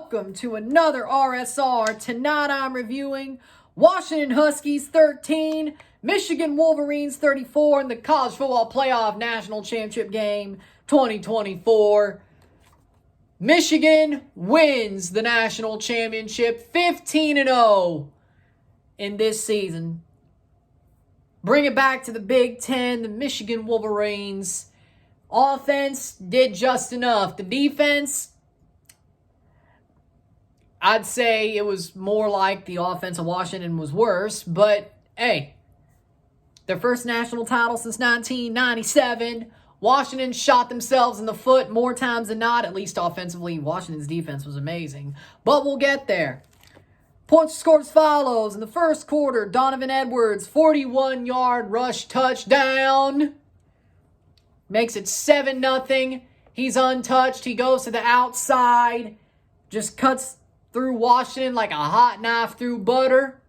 welcome to another RSR. Tonight I'm reviewing Washington Huskies 13, Michigan Wolverines 34 in the College Football Playoff National Championship Game 2024. Michigan wins the national championship 15-0 in this season. Bring it back to the Big Ten, the Michigan Wolverines. Offense did just enough. The defense, I'd say it was more like the offense of Washington was worse. But, hey, their first national title since 1997. Washington shot themselves in the foot more times than not. At least offensively, Washington's defense was amazing. But we'll get there. Points scored as follows. In the first quarter, Donovan Edwards, 41-yard rush touchdown. Makes it 7-0. He's untouched. He goes to the outside. Just cuts through Washington like a hot knife through butter.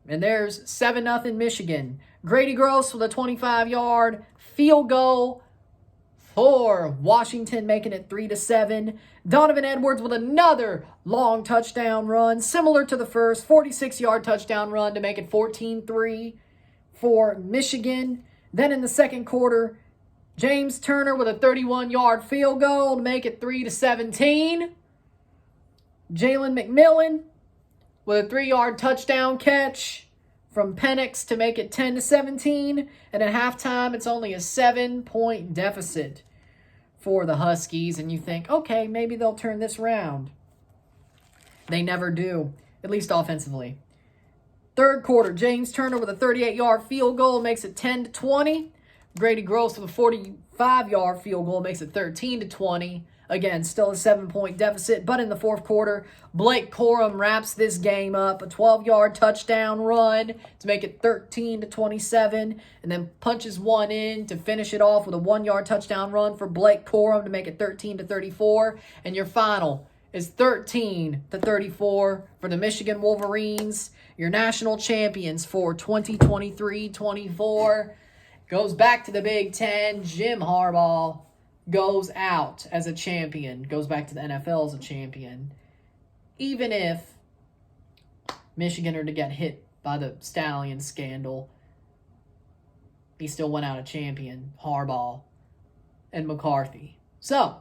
And there's 7-0 Michigan. Grady Gross with a 25-yard field goal for Washington, making it 3-7. Donovan Edwards with another long touchdown run, similar to the first, 46-yard touchdown run to make it 14-3 for Michigan. Then in the second quarter, James Turner with a 31-yard field goal to make it 3-17. Jalen McMillan with a 3-yard touchdown catch from Penix to make it 10-17. And at halftime, it's only a 7-point deficit for the Huskies. And you think, okay, maybe they'll turn this around. They never do, at least offensively. Third quarter, James Turner with a 38-yard field goal makes it 10-20. Grady Gross with a 45-yard field goal makes it 13-20. Again, still a 7-point deficit. But in the fourth quarter, Blake Corum wraps this game up. A 12-yard touchdown run to make it 13-27. And then punches one in to finish it off with a 1-yard touchdown run for Blake Corum to make it 13-34. And your final is 13-34 for the Michigan Wolverines, your national champions for 2023-24. Goes back to the Big Ten. Jim Harbaugh goes out as a champion. Goes back to the NFL as a champion. Even if Michigan are to get hit by the Stallion scandal, he still went out a champion. Harbaugh and McCarthy. So,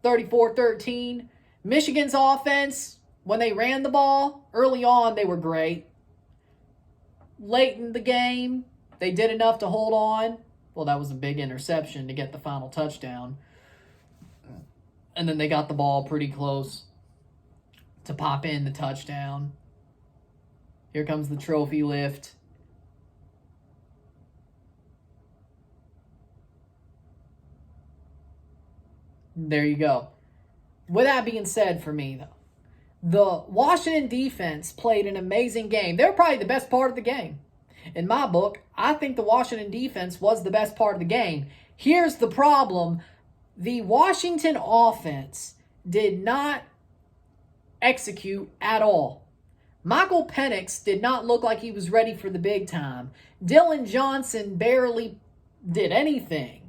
34-13. Michigan's offense, when they ran the ball, early on they were great. Late in the game, they did enough to hold on. Well, that was a big interception to get the final touchdown. And then they got the ball pretty close to pop in the touchdown. Here comes the trophy lift. There you go. With that being said for me, though, the Washington defense played an amazing game. They were probably the best part of the game. In my book, I think the Washington defense was the best part of the game. Here's the problem. The Washington offense did not execute at all. Michael Penix did not look like he was ready for the big time. Dylan Johnson barely did anything.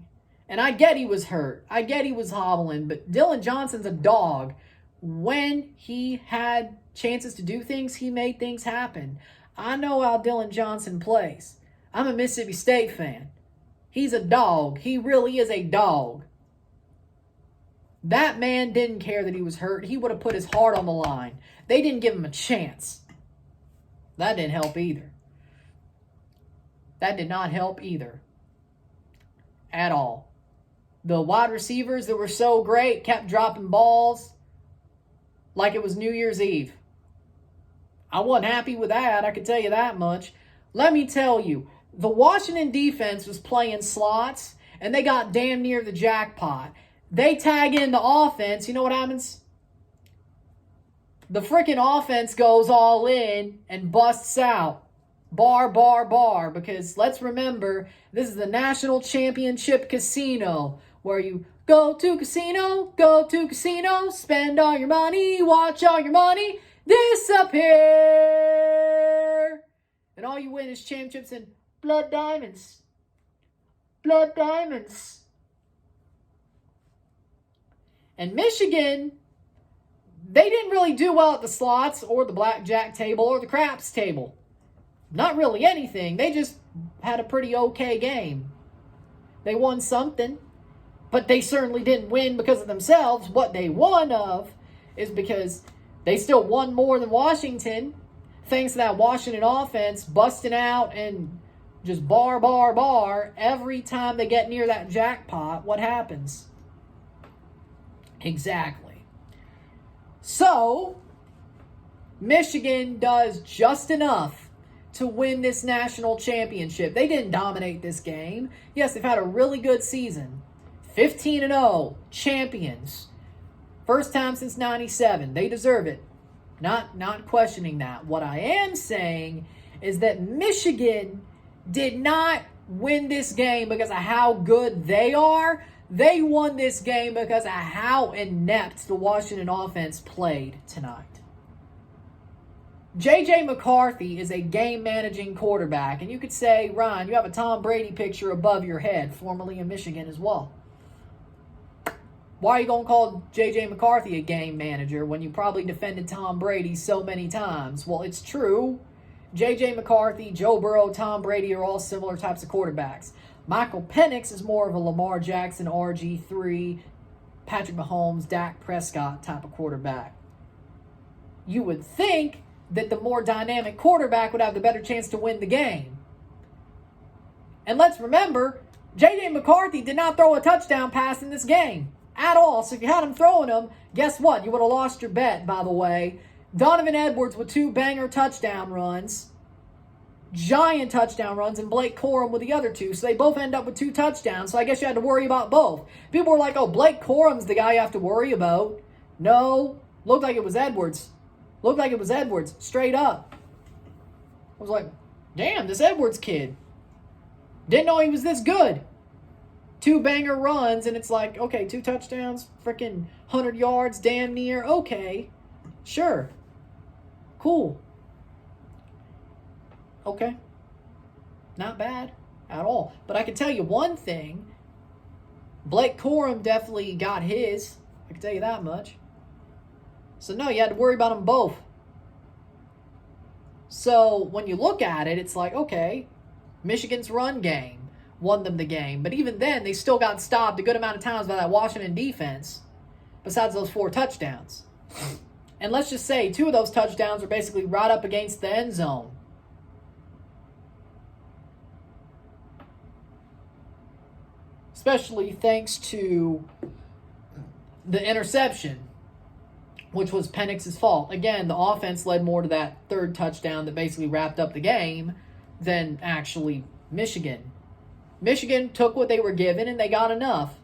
And I get he was hurt. I get he was hobbling. But Dylan Johnson's a dog. When he had chances to do things, he made things happen. I know how Dylan Johnson plays. I'm a Mississippi State fan. He's a dog. He really is a dog. That man didn't care that he was hurt. He would have put his heart on the line. They didn't give him a chance. That didn't help either. That did not help either. At all. The wide receivers that were so great kept dropping balls like it was New Year's Eve. I wasn't happy with that, I can tell you that much. Let me tell you, the Washington defense was playing slots, and they got damn near the jackpot. They tag in the offense, you know what happens? The freaking offense goes all in and busts out. Bar, because let's remember, this is the National Championship Casino, where you go to casino, spend all your money, watch all your money disappear. And all you win is championships and blood diamonds. And Michigan they didn't really do well at the slots or the blackjack table or the craps table. Not really anything. They just had a pretty okay game. They won something, but they certainly didn't win because of themselves. What they won of is because they still won more than Washington, thanks to that Washington offense busting out and just bar. Every time they get near that jackpot, what happens? Exactly. So, Michigan does just enough to win this national championship. They didn't dominate this game. Yes, they've had a really good season. 15-0, champions. First time since 97. They deserve it. Not questioning that. What I am saying is that Michigan did not win this game because of how good they are. They won this game because of how inept the Washington offense played tonight. J.J. McCarthy is a game-managing quarterback. And you could say, Ryan, you have a Tom Brady picture above your head, formerly in Michigan as well. Why are you going to call J.J. McCarthy a game manager when you probably defended Tom Brady so many times? Well, it's true. J.J. McCarthy, Joe Burrow, Tom Brady are all similar types of quarterbacks. Michael Penix is more of a Lamar Jackson, RG3, Patrick Mahomes, Dak Prescott type of quarterback. You would think that the more dynamic quarterback would have the better chance to win the game. And let's remember, J.J. McCarthy did not throw a touchdown pass in this game at all. So if you had him throwing them, guess what? You would have lost your bet, by the way. Donovan Edwards with 2 banger touchdown runs. Giant touchdown runs, and Blake Corum with the other 2. So they both end up with 2 touchdowns. So I guess you had to worry about both. People were like, oh, Blake Corum's the guy you have to worry about. No, looked like it was Edwards. Looked like it was Edwards, straight up. I was like, damn, this Edwards kid. Didn't know he was this good. 2 banger runs, and it's like, okay, 2 touchdowns, freaking 100 yards, damn near. Okay, sure. Cool. Okay. Not bad at all. But I can tell you one thing. Blake Corum definitely got his. I can tell you that much. So, no, you had to worry about them both. So, when you look at it, it's like, okay, Michigan's run game won them the game. But even then, they still got stopped a good amount of times by that Washington defense, besides those 4 touchdowns. And let's just say 2 of those touchdowns were basically right up against the end zone. Especially thanks to the interception, which was Penix's fault. Again, the offense led more to that 3rd touchdown that basically wrapped up the game than actually Michigan. Michigan took what they were given and they got enough.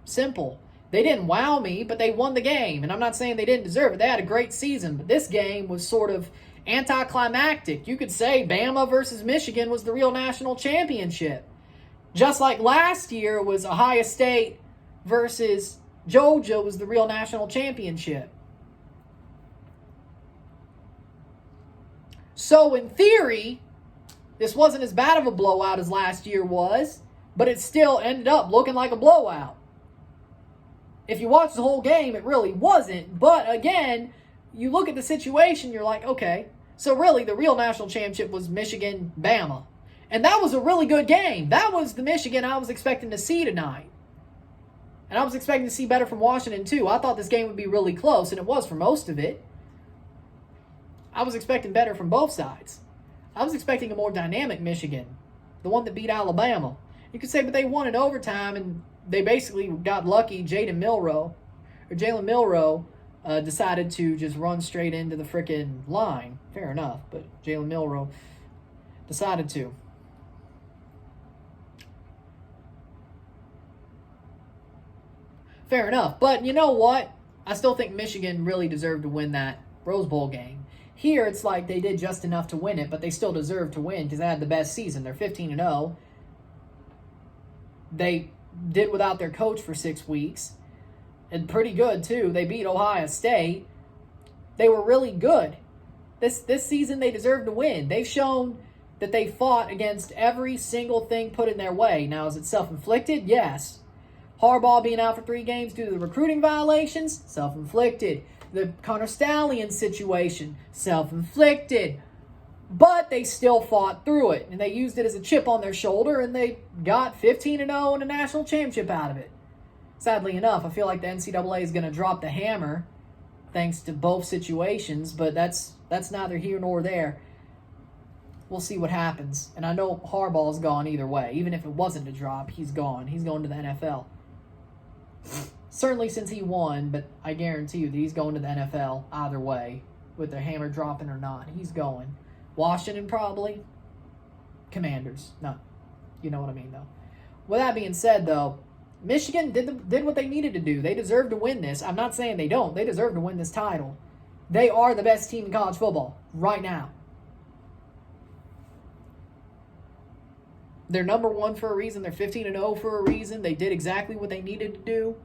Simple. They didn't wow me, but they won the game. And I'm not saying they didn't deserve it. They had a great season, but this game was sort of anticlimactic. You could say Bama versus Michigan was the real national championship. Just like last year was Ohio State versus Georgia was the real national championship. So in theory, this wasn't as bad of a blowout as last year was, but it still ended up looking like a blowout. If you watch the whole game, it really wasn't. But again, you look at the situation, you're like, okay, so really the real national championship was Michigan-Bama. And that was a really good game. That was the Michigan I was expecting to see tonight. And I was expecting to see better from Washington too. I thought this game would be really close, and it was for most of it. I was expecting better from both sides. I was expecting a more dynamic Michigan, the one that beat Alabama. You could say, but they won in overtime, and they basically got lucky. Jalen Milroe decided to just run straight into the frickin' line. Fair enough, but Jalen Milroe decided to. Fair enough. But you know what? I still think Michigan really deserved to win that Rose Bowl game. Here, it's like they did just enough to win it, but they still deserve to win because they had the best season. They're 15-0. They did without their coach for 6 weeks. And pretty good, too. They beat Ohio State. They were really good. This season, they deserve to win. They've shown that they fought against every single thing put in their way. Now, is it self-inflicted? Yes. Harbaugh being out for 3 games due to the recruiting violations? Self-inflicted. the Connor Stallion situation, self-inflicted. But they still fought through it, and they used it as a chip on their shoulder, and they got 15-0 and a national championship out of it. Sadly enough, I feel like the NCAA is going to drop the hammer thanks to both situations, but that's neither here nor there. We'll see what happens. And I know Harbaugh's gone either way. Even if it wasn't a drop, he's gone. He's going to the NFL. Certainly since he won, but I guarantee you that he's going to the NFL either way, with the hammer dropping or not. He's going. Washington probably. Commanders. No. You know what I mean, though. With that being said, though, Michigan did what they needed to do. They deserve to win this. I'm not saying they don't. They deserve to win this title. They are the best team in college football right now. They're number one for a reason. They're 15-0 for a reason. They did exactly what they needed to do.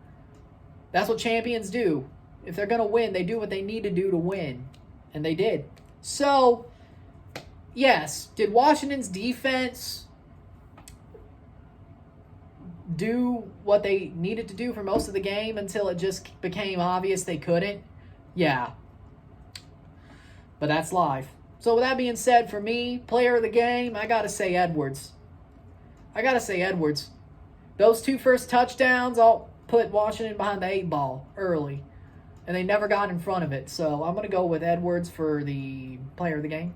That's what champions do. If they're going to win, they do what they need to do to win. And they did. So, yes, did Washington's defense do what they needed to do for most of the game until it just became obvious they couldn't? Yeah. But that's life. So with that being said, for me, player of the game, I got to say Edwards. Those two first touchdowns, I'll put Washington behind the 8 ball early. And they never got in front of it. So I'm going to go with Edwards for the player of the game.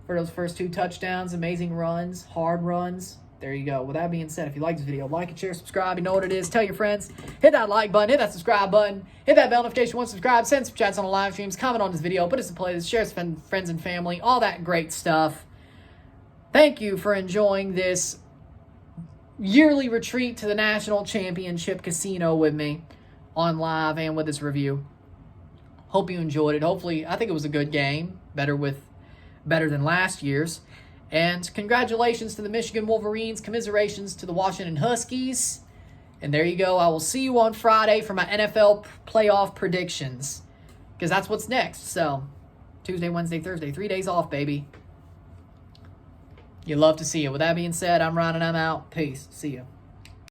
For those first 2 touchdowns, amazing runs, hard runs. There you go. With that being said, if you like this video, like and share, subscribe. You know what it is. Tell your friends. Hit that like button. Hit that subscribe button. Hit that bell notification once subscribed. Send some chats on the live streams. Comment on this video. Put us in playlist. Share it with friends and family. All that great stuff. Thank you for enjoying this yearly retreat to the National Championship Casino with me on live and with this review. Hope you enjoyed it. Hopefully, I think it was a good game. Better than last year's. And congratulations to the Michigan Wolverines. Commiserations to the Washington Huskies. And there you go. I will see you on Friday for my NFL playoff predictions. Because that's what's next. So, Tuesday, Wednesday, Thursday. 3 days off, baby. You love to see it. With that being said, I'm Ryan and I'm out. Peace. See you.